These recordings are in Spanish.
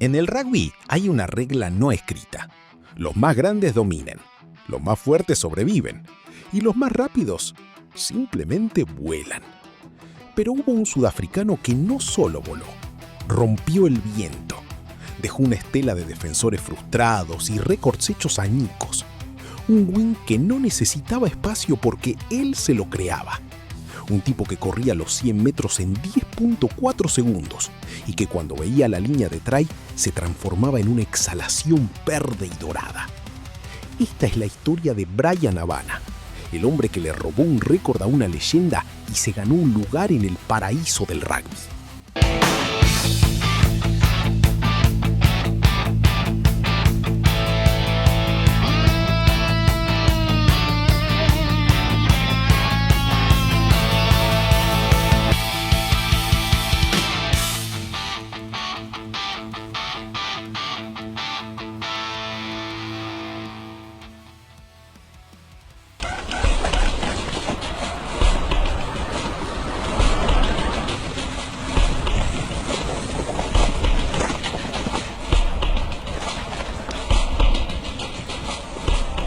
En el rugby hay una regla no escrita. Los más grandes dominan, los más fuertes sobreviven y los más rápidos simplemente vuelan. Pero hubo un sudafricano que no solo voló, rompió el viento. Dejó una estela de defensores frustrados y récords hechos añicos. Un wing que no necesitaba espacio porque él se lo creaba. Un tipo que corría los 100 metros en 10.4 segundos y que cuando veía la línea de try se transformaba en una exhalación verde y dorada. Esta es la historia de Bryan Habana, el hombre que le robó un récord a una leyenda y se ganó un lugar en el paraíso del rugby.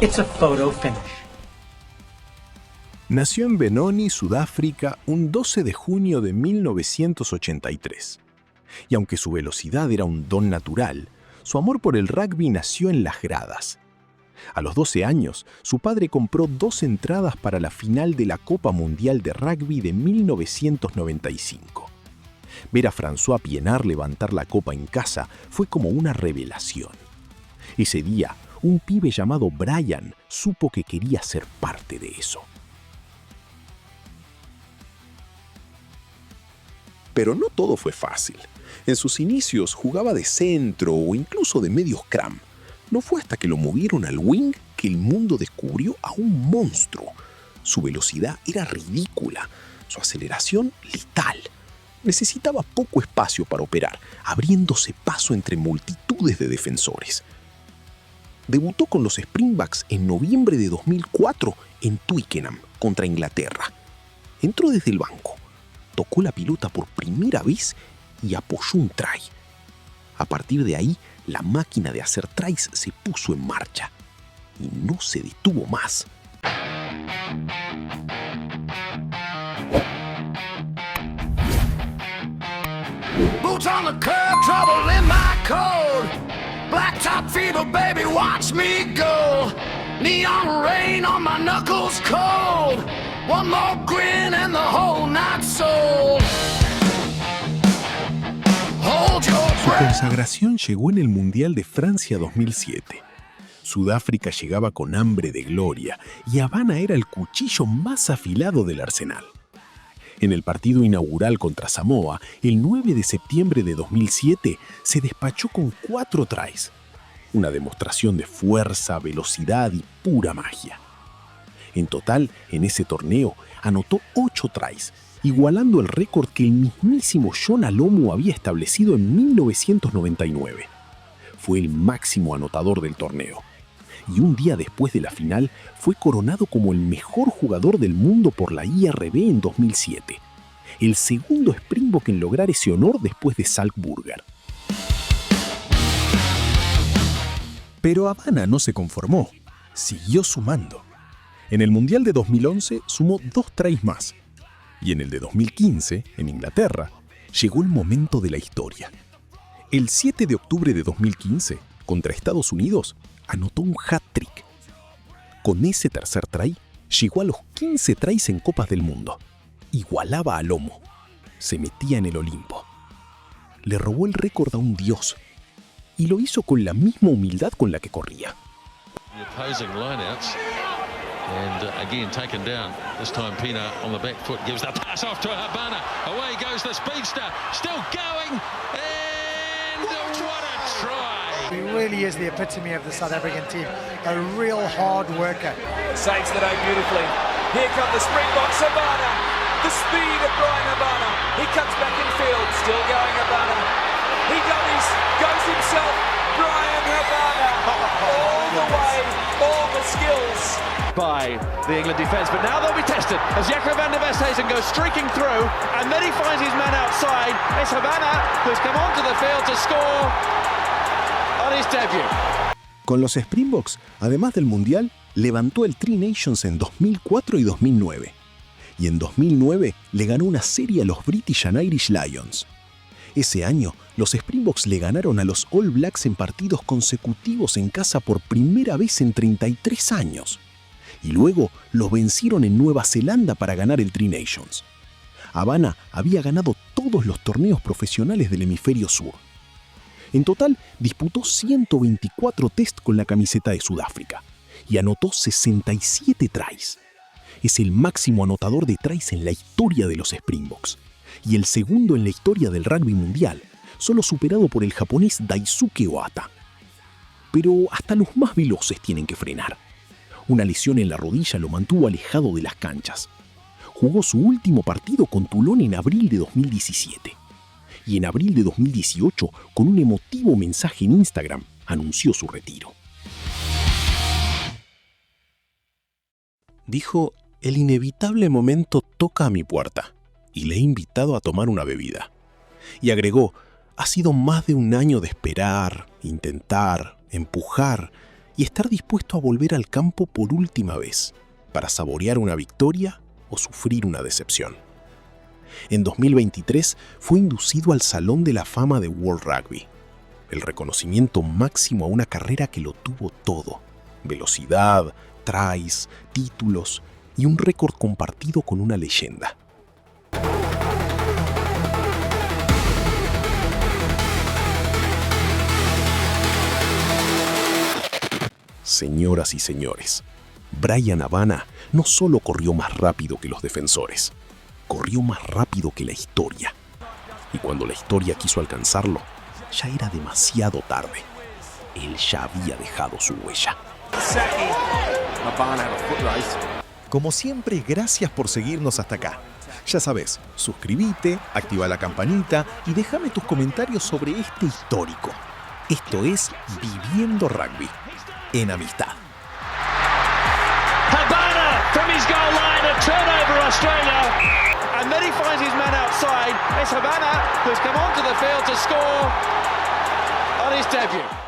It's a photo finish. Nació en Benoni, Sudáfrica, un 12 de junio de 1983. Y aunque su velocidad era un don natural, su amor por el rugby nació en las gradas. A los 12 años, su padre compró 2 entradas para la final de la Copa Mundial de Rugby de 1995. Ver a François Pienaar levantar la copa en casa fue como una revelación. Ese día, un pibe llamado Bryan supo que quería ser parte de eso. Pero no todo fue fácil. En sus inicios jugaba de centro o incluso de medio scrum. No fue hasta que lo movieron al wing que el mundo descubrió a un monstruo. Su velocidad era ridícula, su aceleración letal. Necesitaba poco espacio para operar, abriéndose paso entre multitudes de defensores. Debutó con los Springboks en noviembre de 2004 en Twickenham contra Inglaterra. Entró desde el banco, tocó la pelota por primera vez y apoyó un try. A partir de ahí, la máquina de hacer tries se puso en marcha y no se detuvo más. Boots on the curb, trouble in my coat. Blacktop fever, baby, watch me go. Neon rain on my knuckles cold. One more grin and the whole night sold. Hold your Su breath. consagración llegó en el Mundial de Francia 2007. Sudáfrica llegaba con hambre de gloria y Habana era el cuchillo más afilado del arsenal. En el partido inaugural contra Samoa, el 9 de septiembre de 2007, se despachó con 4 tries. Una demostración de fuerza, velocidad y pura magia. En total, en ese torneo, anotó 8 tries, igualando el récord que el mismísimo John Alomu había establecido en 1999. Fue el máximo anotador del torneo. Y un día después de la final, fue coronado como el mejor jugador del mundo por la IRB en 2007. El segundo Springbok en lograr ese honor después de Salzburger. Pero Habana no se conformó, siguió sumando. En el Mundial de 2011 sumó 2 tries más. Y en el de 2015, en Inglaterra, llegó el momento de la historia. El 7 de octubre de 2015, contra Estados Unidos, anotó un hat-trick. Con ese tercer try, llegó a los 15 tries en Copas del Mundo. Igualaba a Lomo. Se metía en el Olimpo. Le robó el récord a un dios. Y lo hizo con la misma humildad con la que corría. And again taken down. This time Pienaar on the back foot gives the pass off to Habana. Away goes the speedster. Still going. And what a try. He really is the epitome of the South African team. A real hard worker. Saves the day beautifully. Here come the Springboks, Habana. The speed of Bryan Habana. He cuts back in field. Still going Habana. He goes himself. Bryan Habana. All the way. All the skills. By the England defence, but now they'll be tested as Jaco van der Westhuizen goes streaking through, and then he finds his man outside. It's Habana who's come onto the field to score, on his debut. Con los Springboks, además del Mundial, levantó el Tri Nations en 2004 y 2009. Y en 2009 le ganó una serie a los British and Irish Lions. Ese año, los Springboks le ganaron a los All Blacks en partidos consecutivos en casa por primera vez en 33 años. Y luego los vencieron en Nueva Zelanda para ganar el Tri Nations. Habana había ganado todos los torneos profesionales del hemisferio sur. En total, disputó 124 test con la camiseta de Sudáfrica y anotó 67 tries. Es el máximo anotador de tries en la historia de los Springboks y el segundo en la historia del rugby mundial, solo superado por el japonés Daisuke Ohata. Pero hasta los más veloces tienen que frenar. Una lesión en la rodilla lo mantuvo alejado de las canchas. Jugó su último partido con Toulon en abril de 2017. Y en abril de 2018, con un emotivo mensaje en Instagram, anunció su retiro. Dijo: el inevitable momento toca a mi puerta y le he invitado a tomar una bebida. Y agregó: ha sido más de un año de esperar, intentar, empujar y estar dispuesto a volver al campo por última vez para saborear una victoria o sufrir una decepción. En 2023 fue inducido al Salón de la Fama de World Rugby, el reconocimiento máximo a una carrera que lo tuvo todo: velocidad, tries, títulos y un récord compartido con una leyenda. Señoras y señores, Bryan Habana no solo corrió más rápido que los defensores, corrió más rápido que la historia. Y cuando la historia quiso alcanzarlo, ya era demasiado tarde. Él ya había dejado su huella. Como siempre, gracias por seguirnos hasta acá. Ya sabes, suscríbete, activa la campanita y déjame tus comentarios sobre este histórico. Esto es Viviendo Rugby, en amistad. Habana from his goal line, a turnover Australia. And then he finds his man outside. It's Habana who's come onto the field to score on his debut.